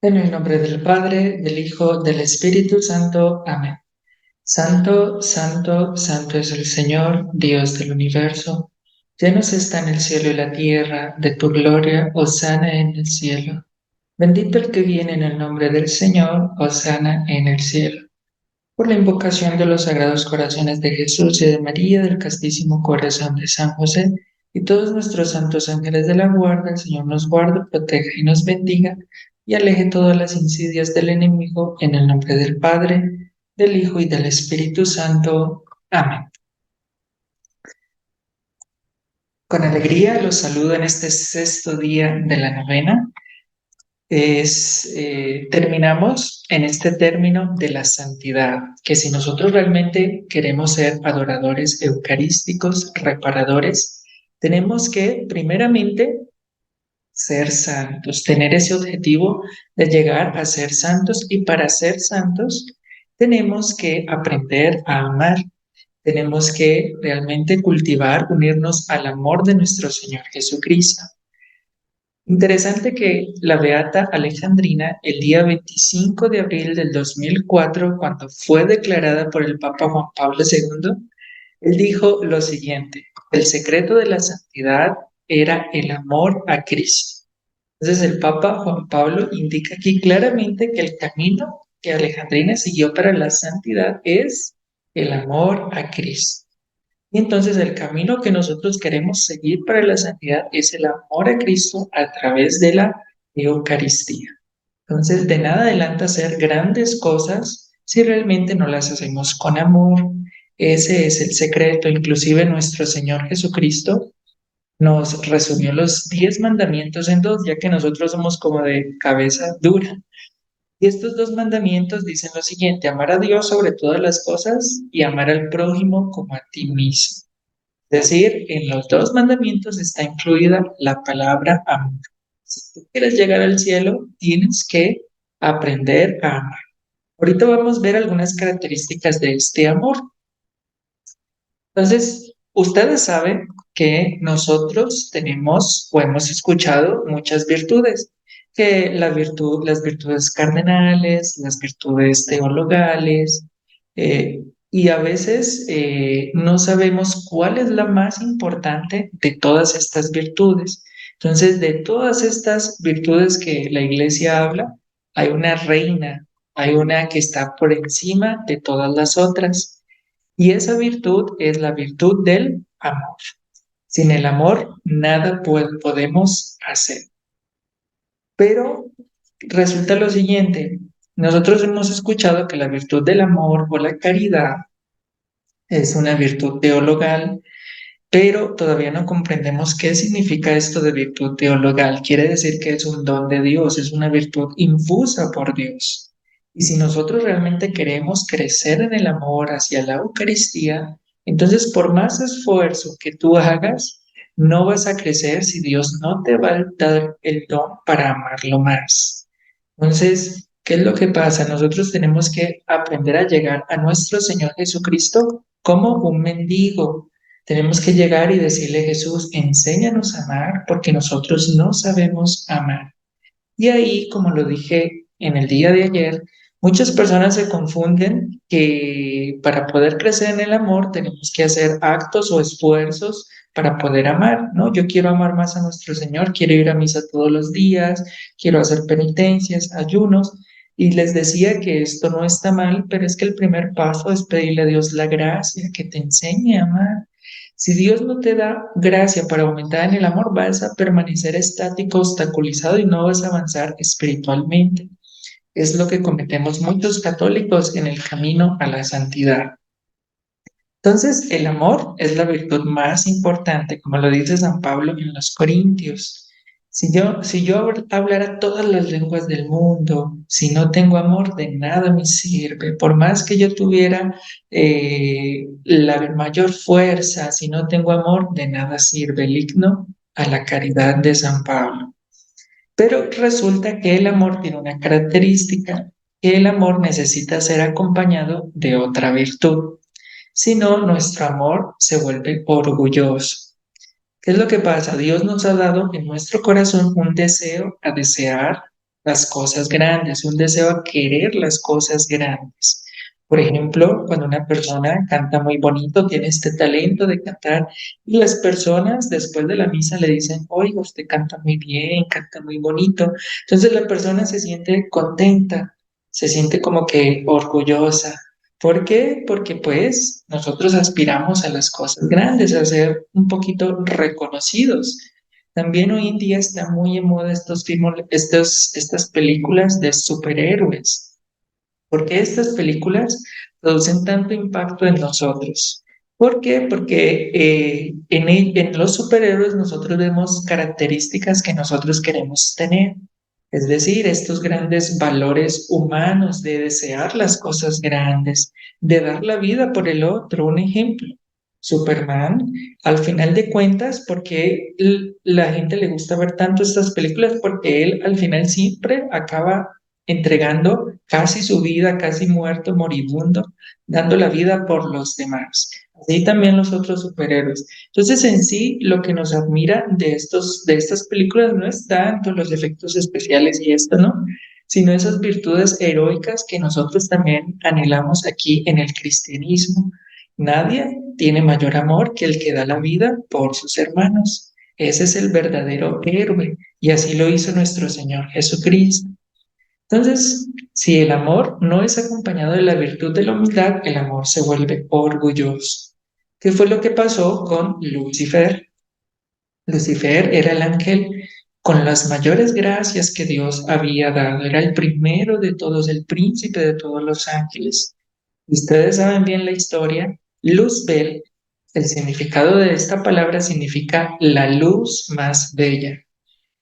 En el nombre del Padre, del Hijo, del Espíritu Santo. Amén. Santo, santo, santo es el Señor, Dios del universo. Llenos están el cielo y la tierra de tu gloria, hosana en el cielo. Bendito el que viene en el nombre del Señor, hosana en el cielo. Por la invocación de los sagrados corazones de Jesús y de María, del castísimo corazón de San José, y todos nuestros santos ángeles de la guarda, el Señor nos guarde, proteja y nos bendiga, y aleje todas las insidias del enemigo, en el nombre del Padre, del Hijo y del Espíritu Santo. Amén. Con alegría los saludo en este sexto día de la novena. Terminamos en este término de la santidad, que si nosotros realmente queremos ser adoradores eucarísticos, reparadores, tenemos que primeramente ser santos, tener ese objetivo de llegar a ser santos, y para ser santos tenemos que aprender a amar, tenemos que realmente cultivar, unirnos al amor de nuestro Señor Jesucristo. Interesante que la Beata Alejandrina, el día 25 de abril del 2004, cuando fue declarada por el Papa Juan Pablo II, él dijo lo siguiente: el secreto de la santidad era el amor a Cristo. Entonces el Papa Juan Pablo indica aquí claramente que el camino que Alejandrina siguió para la santidad es el amor a Cristo. Y entonces el camino que nosotros queremos seguir para la santidad es el amor a Cristo a través de la Eucaristía. Entonces, de nada adelanta hacer grandes cosas si realmente no las hacemos con amor. Ese es el secreto. Inclusive nuestro Señor Jesucristo nos resumió los 10 mandamientos en dos, ya que nosotros somos como de cabeza dura. Y estos dos mandamientos dicen lo siguiente: amar a Dios sobre todas las cosas y amar al prójimo como a ti mismo. Es decir, en los dos mandamientos está incluida la palabra amor. Si tú quieres llegar al cielo, tienes que aprender a amar. Ahorita vamos a ver algunas características de este amor. Entonces, ustedes saben que nosotros tenemos o hemos escuchado muchas virtudes, que las virtudes cardenales, las virtudes teologales, y a veces no sabemos cuál es la más importante de todas estas virtudes. Entonces, de todas estas virtudes que la iglesia habla, hay una reina, hay una que está por encima de todas las otras. Y esa virtud es la virtud del amor. Sin el amor, nada podemos hacer. Pero resulta lo siguiente: nosotros hemos escuchado que la virtud del amor o la caridad es una virtud teologal, pero todavía no comprendemos qué significa esto de virtud teologal. Quiere decir que es un don de Dios, es una virtud infusa por Dios. Y si nosotros realmente queremos crecer en el amor hacia la Eucaristía, entonces por más esfuerzo que tú hagas, no vas a crecer si Dios no te va a dar el don para amarlo más. Entonces, ¿qué es lo que pasa? Nosotros tenemos que aprender a llegar a nuestro Señor Jesucristo como un mendigo. Tenemos que llegar y decirle: Jesús, enséñanos a amar porque nosotros no sabemos amar. Y ahí, como lo dije en el día de ayer, muchas personas se confunden que para poder crecer en el amor tenemos que hacer actos o esfuerzos para poder amar, ¿no? Yo quiero amar más a nuestro Señor, quiero ir a misa todos los días, quiero hacer penitencias, ayunos, y les decía que esto no está mal, pero es que el primer paso es pedirle a Dios la gracia que te enseñe a amar. Si Dios no te da gracia para aumentar en el amor, vas a permanecer estático, obstaculizado, y no vas a avanzar espiritualmente. Es lo que cometemos muchos católicos en el camino a la santidad. Entonces, el amor es la virtud más importante, como lo dice San Pablo en los Corintios. Si yo hablara todas las lenguas del mundo, si no tengo amor, de nada me sirve. Por más que yo tuviera la mayor fuerza, si no tengo amor, de nada sirve. El himno a la caridad de San Pablo. Pero resulta que el amor tiene una característica: que el amor necesita ser acompañado de otra virtud. Si no, nuestro amor se vuelve orgulloso. ¿Qué es lo que pasa? Dios nos ha dado en nuestro corazón un deseo a desear las cosas grandes, un deseo a querer las cosas grandes. Por ejemplo, cuando una persona canta muy bonito, tiene este talento de cantar, y las personas después de la misa le dicen, oiga, usted canta muy bien, canta muy bonito. Entonces la persona se siente contenta, se siente como que orgullosa. ¿Por qué? Porque pues nosotros aspiramos a las cosas grandes, a ser un poquito reconocidos. También hoy en día está muy en moda estas películas de superhéroes. ¿Por qué estas películas producen tanto impacto en nosotros? ¿Por qué? Porque en los superhéroes nosotros vemos características que nosotros queremos tener. Es decir, estos grandes valores humanos de desear las cosas grandes, de dar la vida por el otro. Un ejemplo, Superman, al final de cuentas, ¿por qué la gente le gusta ver tanto estas películas? Porque él al final siempre acaba entregando casi su vida, casi muerto, moribundo, dando la vida por los demás. Así también los otros superhéroes. Entonces, en sí, lo que nos admira de estas películas no es tanto los efectos especiales y esto, ¿no? Sino esas virtudes heroicas que nosotros también anhelamos aquí en el cristianismo. Nadie tiene mayor amor que el que da la vida por sus hermanos. Ese es el verdadero héroe y así lo hizo nuestro Señor Jesucristo. Entonces, si el amor no es acompañado de la virtud de la humildad, el amor se vuelve orgulloso. ¿Qué fue lo que pasó con Lucifer? Lucifer era el ángel con las mayores gracias que Dios había dado. Era el primero de todos, el príncipe de todos los ángeles. Ustedes saben bien la historia. Luzbel, el significado de esta palabra significa la luz más bella.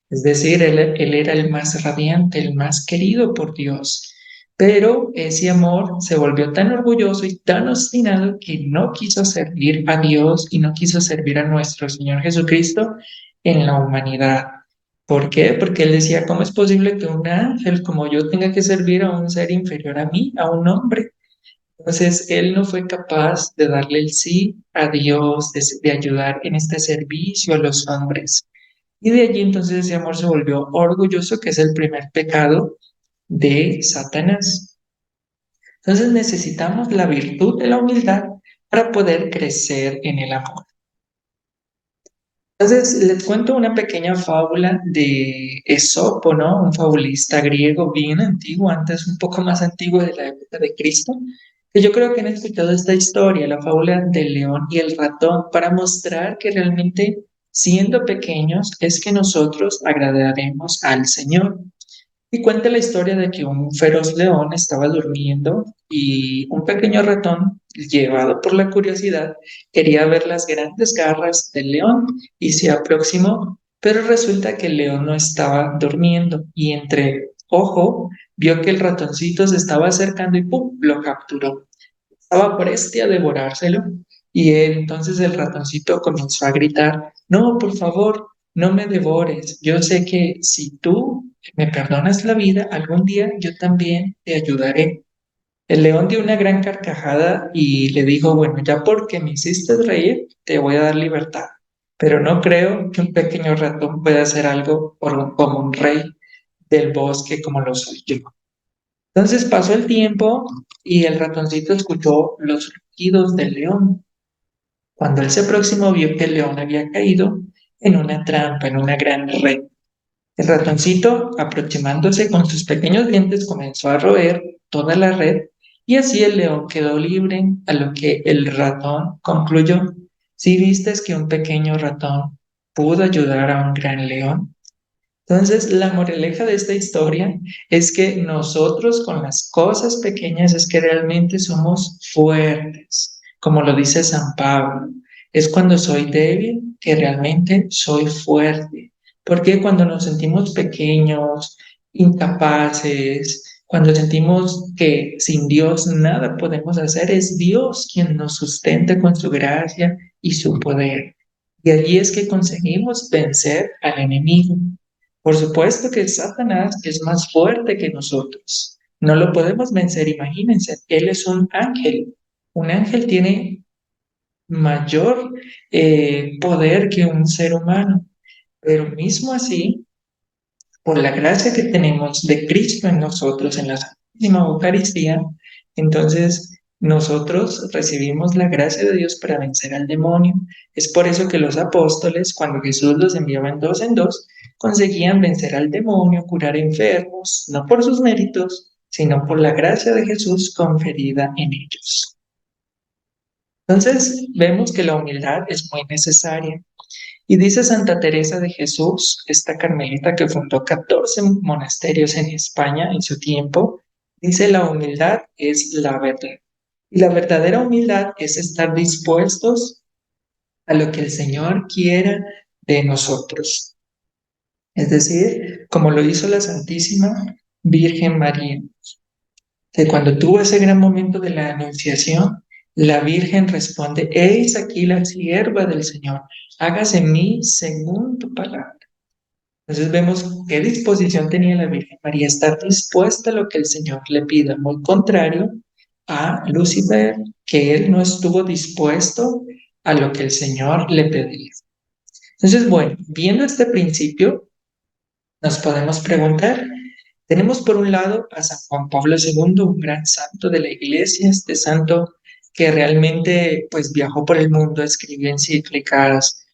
Es decir, él era el más radiante, el más querido por Dios. Pero ese amor se volvió tan orgulloso y tan obstinado que no quiso servir a Dios y no quiso servir a nuestro Señor Jesucristo en la humanidad. ¿Por qué? Porque él decía, ¿cómo es posible que un ángel como yo tenga que servir a un ser inferior a mí, a un hombre? Entonces, él no fue capaz de darle el sí a Dios, de ayudar en este servicio a los hombres. Y de allí entonces ese amor se volvió orgulloso, que es el primer pecado de Satanás. Entonces necesitamos la virtud de la humildad para poder crecer en el amor. Entonces les cuento una pequeña fábula de Esopo, ¿no? Un fabulista griego bien antiguo, antes un poco más antiguo de la época de Cristo, que yo creo que han escuchado esta historia, la fábula del león y el ratón, para mostrar que realmente siendo pequeños es que nosotros agradaremos al Señor. Y cuenta la historia de que un feroz león estaba durmiendo y un pequeño ratón, llevado por la curiosidad, quería ver las grandes garras del león y se aproximó, pero resulta que el león no estaba durmiendo y entre ojo vio que el ratoncito se estaba acercando y ¡pum! Lo capturó. Estaba preste a devorárselo y entonces el ratoncito comenzó a gritar, no, por favor, no me devores. Yo sé que si tú me perdonas la vida, algún día yo también te ayudaré. El león dio una gran carcajada y le dijo, bueno, ya porque me hiciste reír, te voy a dar libertad. Pero no creo que un pequeño ratón pueda hacer algo como un rey del bosque como lo soy yo. Entonces pasó el tiempo y el ratoncito escuchó los rugidos del león. Cuando él se aproximó, vio que el león había caído en una trampa, en una gran red. El ratoncito, aproximándose con sus pequeños dientes, comenzó a roer toda la red y así el león quedó libre, a lo que el ratón concluyó, si vistes que un pequeño ratón pudo ayudar a un gran león. Entonces, la moraleja de esta historia es que nosotros con las cosas pequeñas es que realmente somos fuertes, como lo dice San Pablo. Es cuando soy débil que realmente soy fuerte. Porque cuando nos sentimos pequeños, incapaces, cuando sentimos que sin Dios nada podemos hacer, es Dios quien nos sustenta con su gracia y su poder. Y allí es que conseguimos vencer al enemigo. Por supuesto que Satanás es más fuerte que nosotros. No lo podemos vencer, imagínense. Él es un ángel. Un ángel tiene mayor poder que un ser humano. Pero mismo así, por la gracia que tenemos de Cristo en nosotros, en la Santísima Eucaristía, entonces nosotros recibimos la gracia de Dios para vencer al demonio. Es por eso que los apóstoles, cuando Jesús los enviaba en dos, conseguían vencer al demonio, curar enfermos, no por sus méritos, sino por la gracia de Jesús conferida en ellos. Entonces vemos que la humildad es muy necesaria. Y dice Santa Teresa de Jesús, esta carmelita que fundó 14 monasterios en España en su tiempo, dice la humildad es la verdad. Y la verdadera humildad es estar dispuestos a lo que el Señor quiera de nosotros. Es decir, como lo hizo la Santísima Virgen María, que cuando tuvo ese gran momento de la anunciación, la Virgen responde, «Eis aquí la sierva del Señor, hágase en mí según tu palabra». Entonces vemos qué disposición tenía la Virgen María, estar dispuesta a lo que el Señor le pida, muy contrario a Lucifer, que él no estuvo dispuesto a lo que el Señor le pedía. Entonces, bueno, viendo este principio, nos podemos preguntar, tenemos por un lado a San Juan Pablo II, un gran santo de la Iglesia, este santo que realmente pues viajó por el mundo, escribió encíclicas,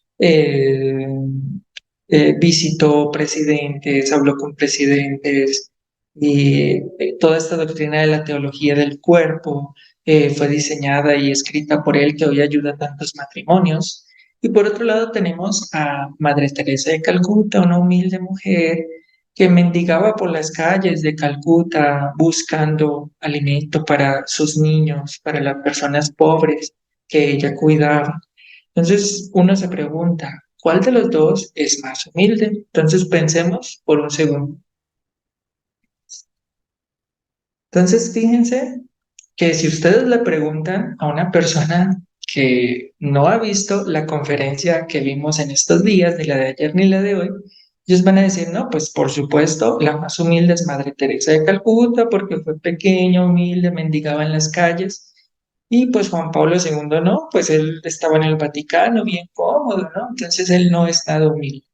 visitó presidentes, habló con presidentes y toda esta doctrina de la teología del cuerpo fue diseñada y escrita por él que hoy ayuda a tantos matrimonios. Y por otro lado tenemos a Madre Teresa de Calcuta, una humilde mujer que mendigaba por las calles de Calcuta buscando alimento para sus niños, para las personas pobres que ella cuidaba. Entonces uno se pregunta, ¿cuál de los dos es más humilde? Entonces pensemos por un segundo. Entonces fíjense que si ustedes le preguntan a una persona que no ha visto la conferencia que vimos en estos días, ni la de ayer ni la de hoy, ellos van a decir, no, pues por supuesto, la más humilde es Madre Teresa de Calcuta, porque fue pequeña, humilde, mendigaba en las calles. Y pues Juan Pablo II no, pues él estaba en el Vaticano, bien cómodo, ¿no? Entonces él no es nada humilde.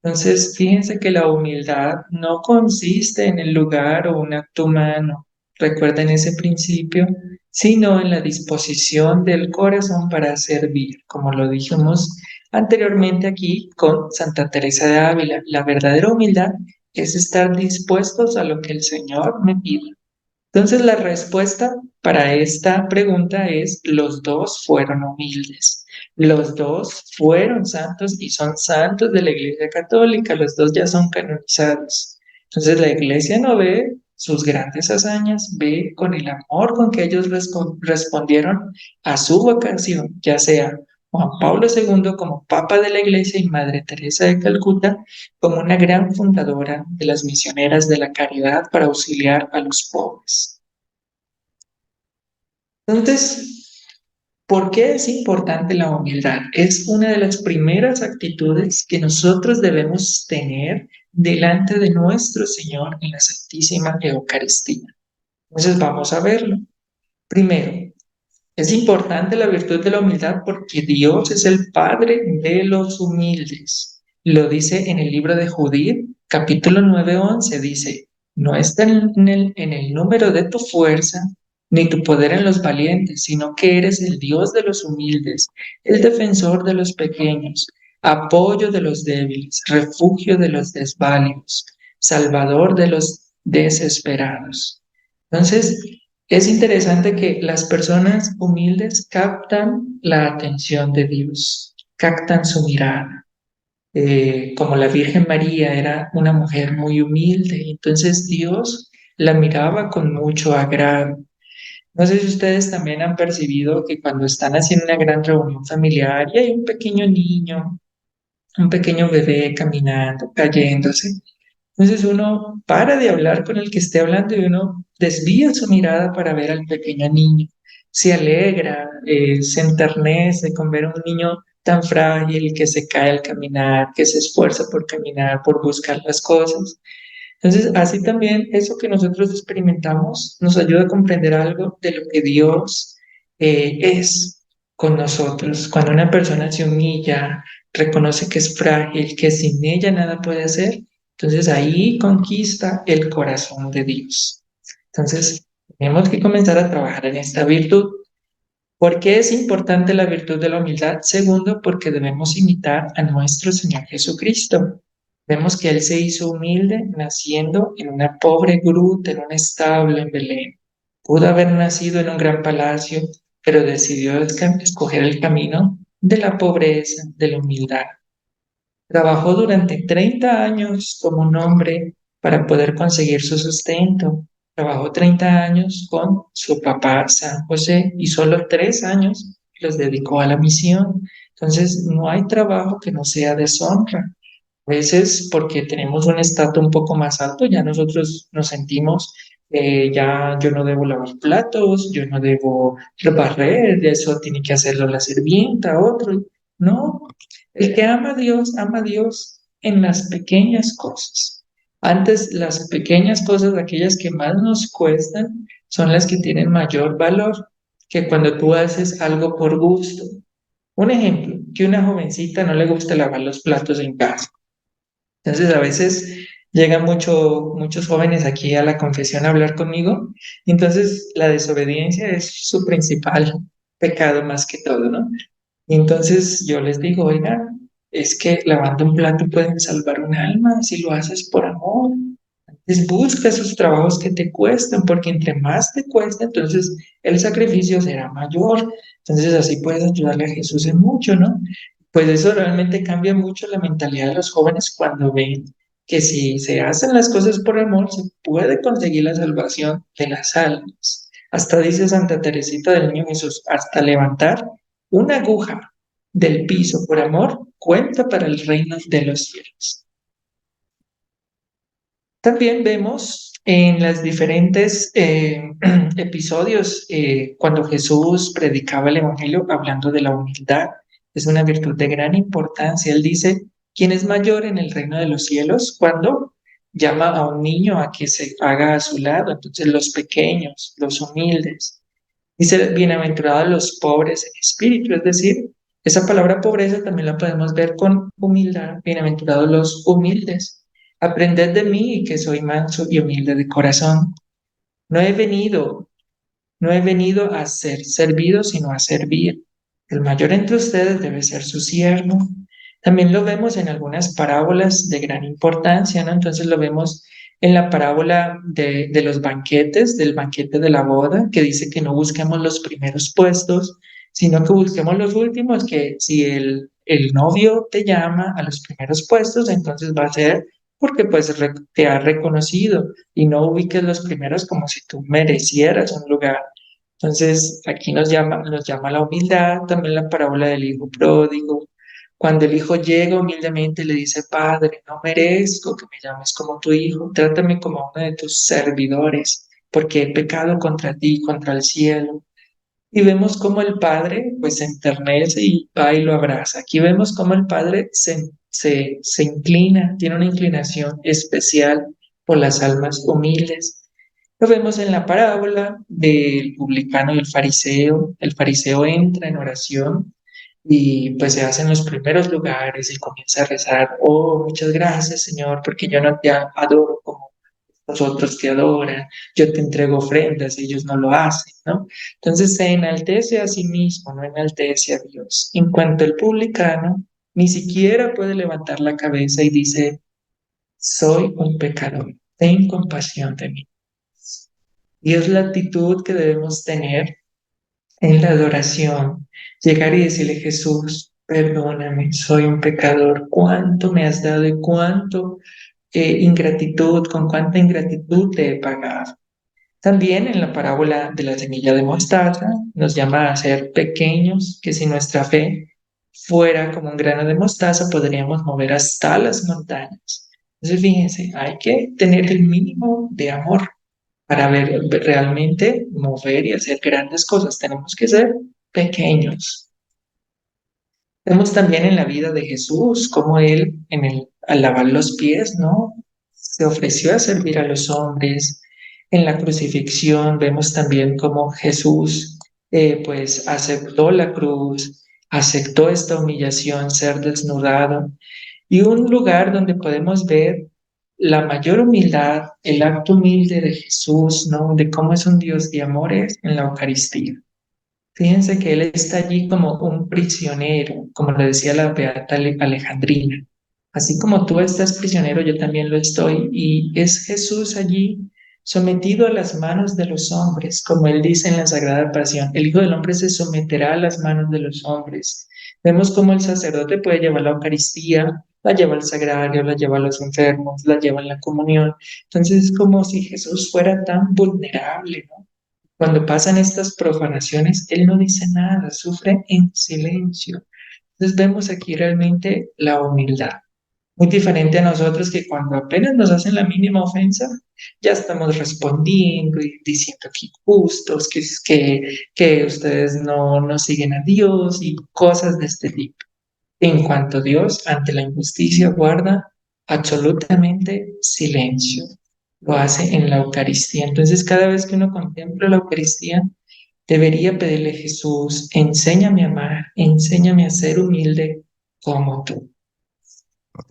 Entonces, fíjense que la humildad no consiste en el lugar o un acto humano, recuerden ese principio, sino en la disposición del corazón para servir, como lo dijimos anteriormente aquí con Santa Teresa de Ávila. La verdadera humildad es estar dispuestos a lo que el Señor me pida. Entonces, la respuesta para esta pregunta es, los dos fueron humildes, los dos fueron santos y son santos de la Iglesia Católica, los dos ya son canonizados. Entonces, la Iglesia no ve sus grandes hazañas, ve con el amor con que ellos respondieron a su vocación, ya sea Juan Pablo II como Papa de la Iglesia y Madre Teresa de Calcuta como una gran fundadora de las misioneras de la caridad para auxiliar a los pobres. Entonces, ¿por qué es importante la humildad? Es una de las primeras actitudes que nosotros debemos tener delante de nuestro Señor en la Santísima Eucaristía. Entonces, vamos a verlo. Primero, es importante la virtud de la humildad porque Dios es el Padre de los humildes. Lo dice en el libro de Judith, capítulo 9:11, dice, no está en el número de tu fuerza, ni tu poder en los valientes, sino que eres el Dios de los humildes, el defensor de los pequeños, apoyo de los débiles, refugio de los desválidos, salvador de los desesperados. Entonces, es interesante que las personas humildes captan la atención de Dios, captan su mirada. Como la Virgen María era una mujer muy humilde, entonces Dios la miraba con mucho agrado. No sé si ustedes también han percibido que cuando están haciendo una gran reunión familiar y hay un pequeño niño, un pequeño bebé caminando, cayéndose, entonces uno para de hablar con el que esté hablando y uno desvía su mirada para ver al pequeño niño. Se alegra, se enternece con ver a un niño tan frágil que se cae al caminar, que se esfuerza por caminar, por buscar las cosas. Entonces, así también eso que nosotros experimentamos nos ayuda a comprender algo de lo que Dios es con nosotros. Cuando una persona se humilla, reconoce que es frágil, que sin ella nada puede hacer, Entonces ahí conquista el corazón de Dios. Entonces tenemos que comenzar a trabajar en esta virtud. ¿Por qué es importante la virtud de la humildad? Segundo, porque debemos imitar a nuestro Señor Jesucristo. Vemos que Él se hizo humilde naciendo en una pobre gruta, en un establo en Belén. Pudo haber nacido en un gran palacio, pero decidió escoger el camino de la pobreza, de la humildad. Trabajó durante 30 años como un hombre para poder conseguir su sustento. Trabajó 30 años con su papá San José y solo 3 años los dedicó a la misión. Entonces, no hay trabajo que no sea deshonra. A veces porque tenemos un estatus un poco más alto, ya nosotros nos sentimos, ya yo no debo lavar platos, yo no debo barrer, eso tiene que hacerlo la sirvienta, otro. No, el que ama a Dios en las pequeñas cosas. Antes, las pequeñas cosas, aquellas que más nos cuestan, son las que tienen mayor valor que cuando tú haces algo por gusto. Un ejemplo, que una jovencita no le gusta lavar los platos en casa. Entonces, a veces llegan muchos jóvenes aquí a la confesión a hablar conmigo, y entonces la desobediencia es su principal pecado más que todo, ¿no? Y entonces yo les digo, oiga, es que lavando un plato pueden salvar un alma si lo haces por amor. Entonces busca esos trabajos que te cuestan, porque entre más te cuesta, entonces el sacrificio será mayor. Entonces así puedes ayudarle a Jesús en mucho, ¿no? Pues eso realmente cambia mucho la mentalidad de los jóvenes cuando ven que si se hacen las cosas por amor, se puede conseguir la salvación de las almas. Hasta dice Santa Teresita del Niño Jesús, hasta levantar una aguja del piso por amor cuenta para el reino de los cielos. También vemos en los diferentes episodios cuando Jesús predicaba el Evangelio hablando de la humildad. Es una virtud de gran importancia. Él dice, ¿quién es mayor en el reino de los cielos? Cuando llama a un niño a que se haga a su lado. Entonces los pequeños, los humildes. Dice, bienaventurados los pobres en espíritu. Es decir, esa palabra pobreza también la podemos ver con humildad. Bienaventurados los humildes. Aprended de mí que soy manso y humilde de corazón. No he venido, no he venido a ser servido, sino a servir. El mayor entre ustedes debe ser su siervo. También lo vemos en algunas parábolas de gran importancia, ¿no? Entonces lo vemos en la parábola de los banquetes, del banquete de la boda, que dice que no busquemos los primeros puestos, sino que busquemos los últimos, que si el novio te llama a los primeros puestos, entonces va a ser porque pues te ha reconocido y no ubiques los primeros como si tú merecieras un lugar. Entonces, aquí nos llama la humildad, también la parábola del hijo pródigo. Cuando el hijo llega humildemente y le dice, Padre, no merezco que me llames como tu hijo, trátame como uno de tus servidores, porque he pecado contra ti, contra el cielo. Y vemos cómo el padre pues se enternece y va y lo abraza. Aquí vemos cómo el padre se inclina, tiene una inclinación especial por las almas humildes. Lo vemos en la parábola del publicano y el fariseo. El fariseo entra en oración y pues se hace en los primeros lugares y comienza a rezar, oh, muchas gracias, Señor, porque yo no te adoro como los otros te adoran, yo te entrego ofrendas, ellos no lo hacen, ¿no? Entonces se enaltece a sí mismo, no enaltece a Dios. En cuanto el publicano, ni siquiera puede levantar la cabeza y dice, soy un pecador, ten compasión de mí. Y es la actitud que debemos tener en la adoración, llegar y decirle, Jesús, perdóname, soy un pecador, cuánto me has dado y cuánto ingratitud, con cuánta ingratitud te he pagado. También en la parábola de la semilla de mostaza nos llama a ser pequeños, que si nuestra fe fuera como un grano de mostaza, podríamos mover hasta las montañas. Entonces, fíjense, hay que tener el mínimo de amor para ver realmente mover y hacer grandes cosas. Tenemos que ser pequeños. Vemos también en la vida de Jesús cómo él, al lavar los pies, ¿no? Se ofreció a servir a los hombres. En la crucifixión vemos también cómo Jesús, pues, aceptó la cruz, aceptó esta humillación, ser desnudado. Y un lugar donde podemos ver la mayor humildad, el acto humilde de Jesús, ¿no? De cómo es un Dios de amores en la Eucaristía. Fíjense que Él está allí como un prisionero, como lo decía la Beata Alejandrina. Así como tú estás prisionero, yo también lo estoy, y es Jesús allí sometido a las manos de los hombres, como Él dice en la Sagrada Pasión, el Hijo del Hombre se someterá a las manos de los hombres. Vemos cómo el sacerdote puede llevar la Eucaristía, la lleva al sagrario, la lleva a los enfermos, la lleva en la comunión. Entonces es como si Jesús fuera tan vulnerable, ¿no? Cuando pasan estas profanaciones, él no dice nada, sufre en silencio. Entonces vemos aquí realmente la humildad. Muy diferente a nosotros que cuando apenas nos hacen la mínima ofensa, ya estamos respondiendo y diciendo que injustos, que ustedes no siguen a Dios y cosas de este tipo. En cuanto Dios, ante la injusticia, guarda absolutamente silencio. Lo hace en la Eucaristía. Entonces, cada vez que uno contempla la Eucaristía, debería pedirle a Jesús, enséñame a amar, enséñame a ser humilde como tú.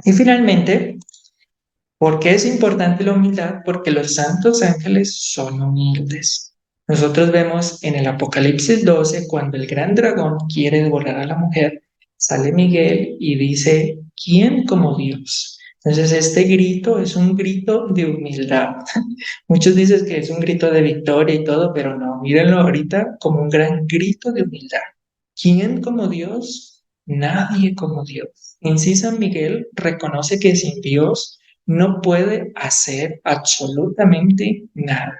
Y finalmente, ¿por qué es importante la humildad? Porque los santos ángeles son humildes. Nosotros vemos en el Apocalipsis 12, cuando el gran dragón quiere devorar a la mujer, sale Miguel y dice, ¿quién como Dios? Entonces este grito es un grito de humildad. Muchos dicen que es un grito de victoria y todo, pero no, mírenlo ahorita como un gran grito de humildad. ¿Quién como Dios? Nadie como Dios. En sí, San Miguel reconoce que sin Dios no puede hacer absolutamente nada.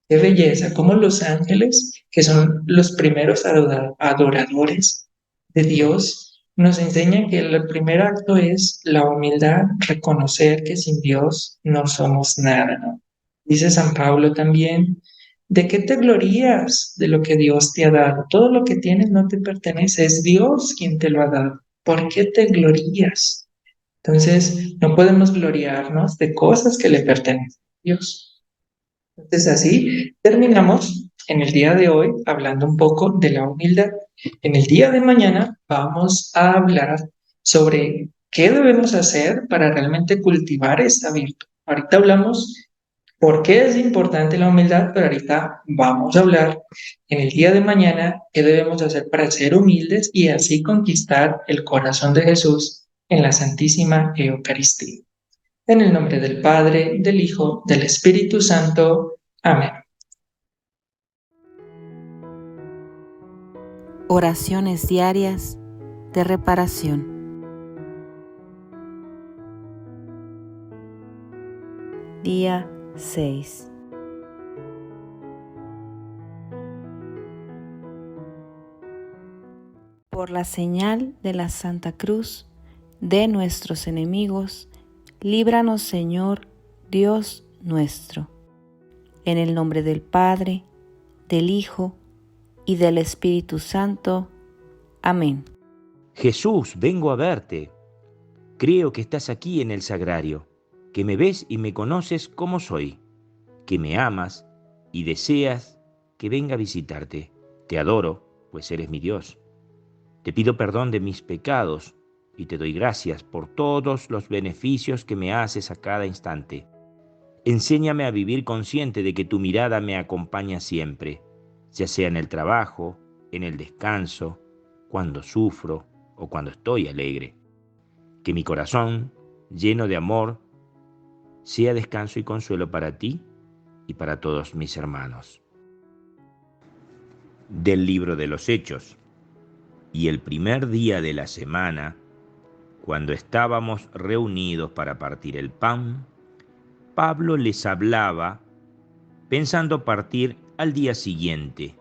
Qué belleza, como los ángeles, que son los primeros adoradores de Dios, nos enseñan que el primer acto es la humildad, reconocer que sin Dios no somos nada, ¿no? Dice San Pablo también, ¿de qué te glorías de lo que Dios te ha dado? Todo lo que tienes no te pertenece, es Dios quien te lo ha dado. ¿Por qué te glorías? Entonces, no podemos gloriarnos de cosas que le pertenecen a Dios. Entonces, así terminamos en el día de hoy hablando un poco de la humildad. En el día de mañana vamos a hablar sobre qué debemos hacer para realmente cultivar esta virtud. Ahorita hablamos por qué es importante la humildad, pero ahorita vamos a hablar en el día de mañana qué debemos hacer para ser humildes y así conquistar el corazón de Jesús en la Santísima Eucaristía. En el nombre del Padre, del Hijo, del Espíritu Santo. Amén. Oraciones diarias de reparación. Día 6. Por la señal de la Santa Cruz de nuestros enemigos, líbranos, Señor, Dios nuestro. En el nombre del Padre, del Hijo y del Espíritu Santo. Amén. Jesús, vengo a verte. Creo que estás aquí en el sagrario, que me ves y me conoces como soy, que me amas y deseas que venga a visitarte. Te adoro, pues eres mi Dios. Te pido perdón de mis pecados y te doy gracias por todos los beneficios que me haces a cada instante. Enséñame a vivir consciente de que tu mirada me acompaña siempre, ya sea en el trabajo, en el descanso, cuando sufro o cuando estoy alegre. Que mi corazón, lleno de amor, sea descanso y consuelo para ti y para todos mis hermanos. Del libro de los Hechos. Y el primer día de la semana, cuando estábamos reunidos para partir el pan, Pablo les hablaba pensando partir al día siguiente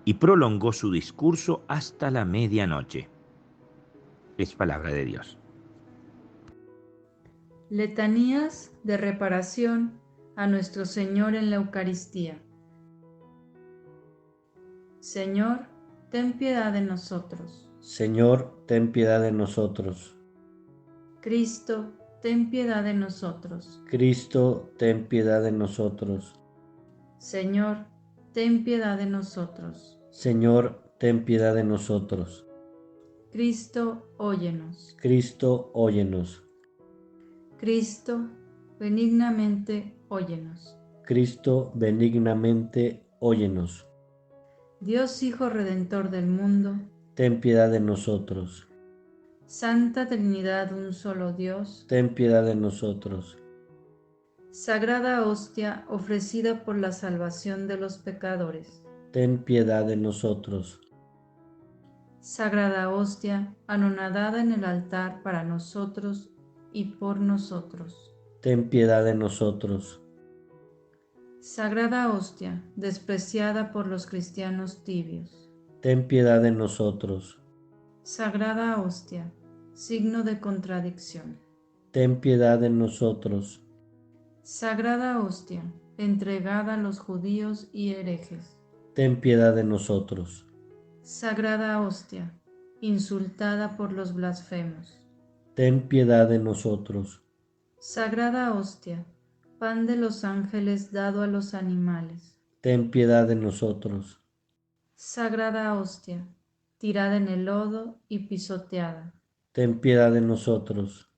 y prolongó su discurso hasta la medianoche. Es palabra de Dios. Letanías de reparación a nuestro Señor en la Eucaristía. Señor, ten piedad de nosotros. Señor, ten piedad de nosotros. Cristo, ten piedad de nosotros. Cristo, ten piedad de nosotros. Señor, ten piedad de nosotros. Señor, ten piedad de nosotros. Cristo, óyenos. Cristo, óyenos. Cristo, benignamente óyenos. Cristo, benignamente óyenos. Dios Hijo Redentor del mundo, Ten piedad de nosotros. Santa Trinidad, un solo Dios, Ten piedad de nosotros. Sagrada Hostia ofrecida por la salvación de los pecadores. Ten piedad de nosotros. Sagrada Hostia, anonadada en el altar para nosotros y por nosotros. Ten piedad de nosotros. Sagrada Hostia, despreciada por los cristianos tibios. Ten piedad de nosotros. Sagrada Hostia, signo de contradicción. Ten piedad de nosotros. Sagrada Hostia, entregada a los judíos y herejes. Ten piedad de nosotros. Sagrada Hostia, insultada por los blasfemos. Ten piedad de nosotros. Sagrada Hostia, pan de los ángeles dado a los animales. Ten piedad de nosotros. Sagrada Hostia, tirada en el lodo y pisoteada. Ten piedad de nosotros.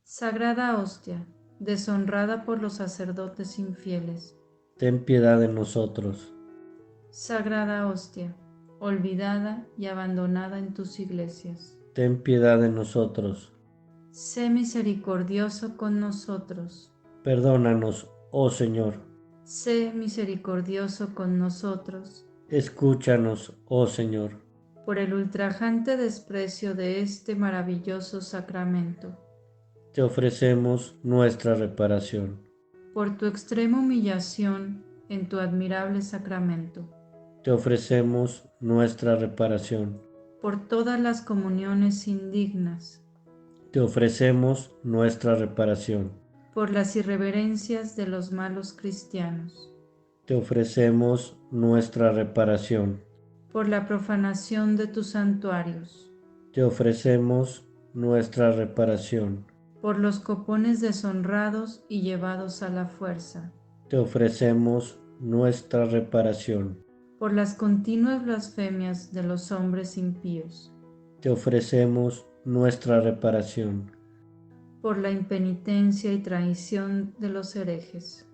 Sagrada Hostia, deshonrada por los sacerdotes infieles. Ten piedad de nosotros. Sagrada Hostia, olvidada y abandonada en tus iglesias. Ten piedad de nosotros. Sé misericordioso con nosotros. Perdónanos, oh Señor. Sé misericordioso con nosotros. Escúchanos, oh Señor. Por el ultrajante desprecio de este maravilloso sacramento. Te ofrecemos nuestra reparación. Por tu extrema humillación en tu admirable sacramento. Te ofrecemos nuestra reparación. Por todas las comuniones indignas. Te ofrecemos nuestra reparación. Por las irreverencias de los malos cristianos. Te ofrecemos nuestra reparación. Por la profanación de tus santuarios. Te ofrecemos nuestra reparación. Por los copones deshonrados y llevados a la fuerza. Te ofrecemos nuestra reparación. Por las continuas blasfemias de los hombres impíos. Te ofrecemos nuestra reparación. Por la impenitencia y traición de los herejes.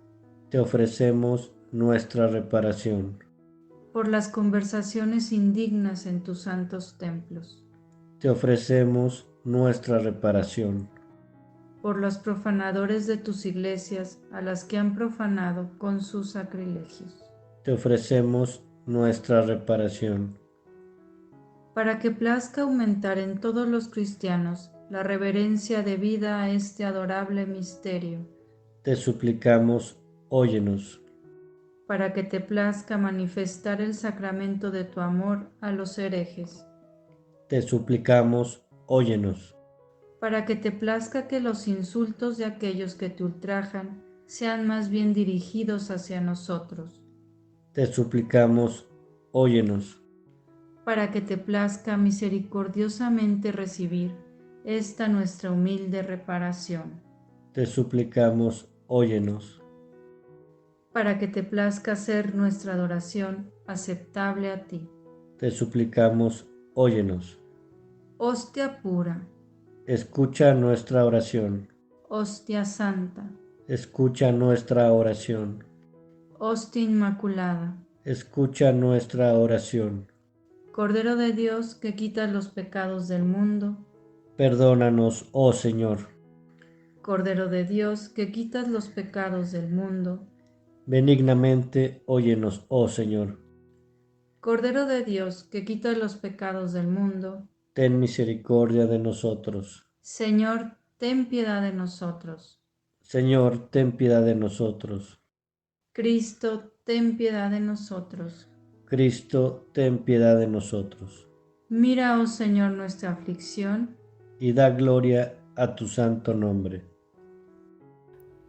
Te ofrecemos nuestra reparación. Por las conversaciones indignas en tus santos templos. Te ofrecemos nuestra reparación. Por los profanadores de tus iglesias a las que han profanado con sus sacrilegios. Te ofrecemos nuestra reparación. Para que plazca aumentar en todos los cristianos la reverencia debida a este adorable misterio. Te suplicamos, óyenos. Para que te plazca manifestar el sacramento de tu amor a los herejes. Te suplicamos, óyenos. Para que te plazca que los insultos de aquellos que te ultrajan sean más bien dirigidos hacia nosotros. Te suplicamos, óyenos. Para que te plazca misericordiosamente recibir esta nuestra humilde reparación. Te suplicamos, óyenos. Para que te plazca hacer nuestra adoración aceptable a ti. Te suplicamos, óyenos. Hostia pura. Escucha nuestra oración. Hostia santa. Escucha nuestra oración. Hostia inmaculada. Escucha nuestra oración. Cordero de Dios que quitas los pecados del mundo. Perdónanos, oh Señor. Cordero de Dios que quitas los pecados del mundo. Benignamente óyenos, oh Señor. Cordero de Dios que quitas los pecados del mundo. Ten misericordia de nosotros. Señor, ten piedad de nosotros. Señor, ten piedad de nosotros. Cristo, ten piedad de nosotros. Cristo, ten piedad de nosotros. Mira, oh Señor, nuestra aflicción. Y da gloria a tu santo nombre.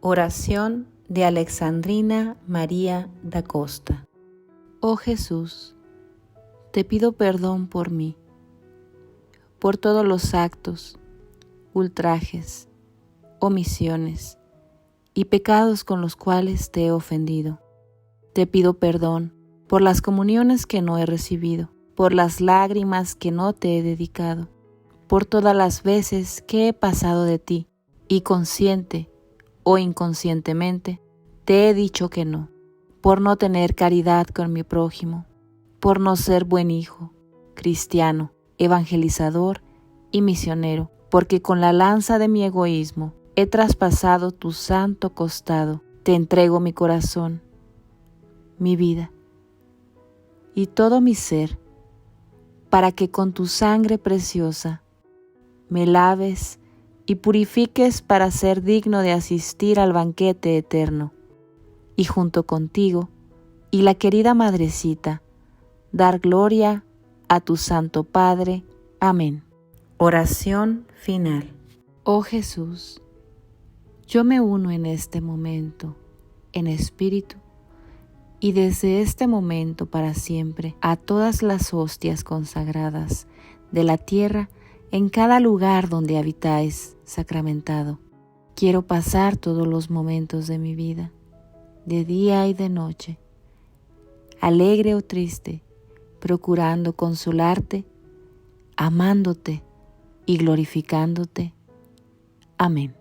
Oración de Alexandrina María da Costa. Oh Jesús, te pido perdón por mí, por todos los actos, ultrajes, omisiones y pecados con los cuales te he ofendido. Te pido perdón por las comuniones que no he recibido, por las lágrimas que no te he dedicado, por todas las veces que he pasado de ti, y consciente o inconscientemente te he dicho que no, por no tener caridad con mi prójimo, por no ser buen hijo, cristiano, evangelizador y misionero, porque con la lanza de mi egoísmo he traspasado tu santo costado. Te entrego mi corazón, mi vida y todo mi ser, para que con tu sangre preciosa me laves y purifiques para ser digno de asistir al banquete eterno, y junto contigo y la querida Madrecita, dar gloria a tu Santo Padre. Amén. Oración final. Oh Jesús, yo me uno en este momento, en espíritu, y desde este momento para siempre a todas las hostias consagradas de la tierra en cada lugar donde habitáis sacramentado. Quiero pasar todos los momentos de mi vida, de día y de noche, alegre o triste, procurando consolarte, amándote y glorificándote. Amén.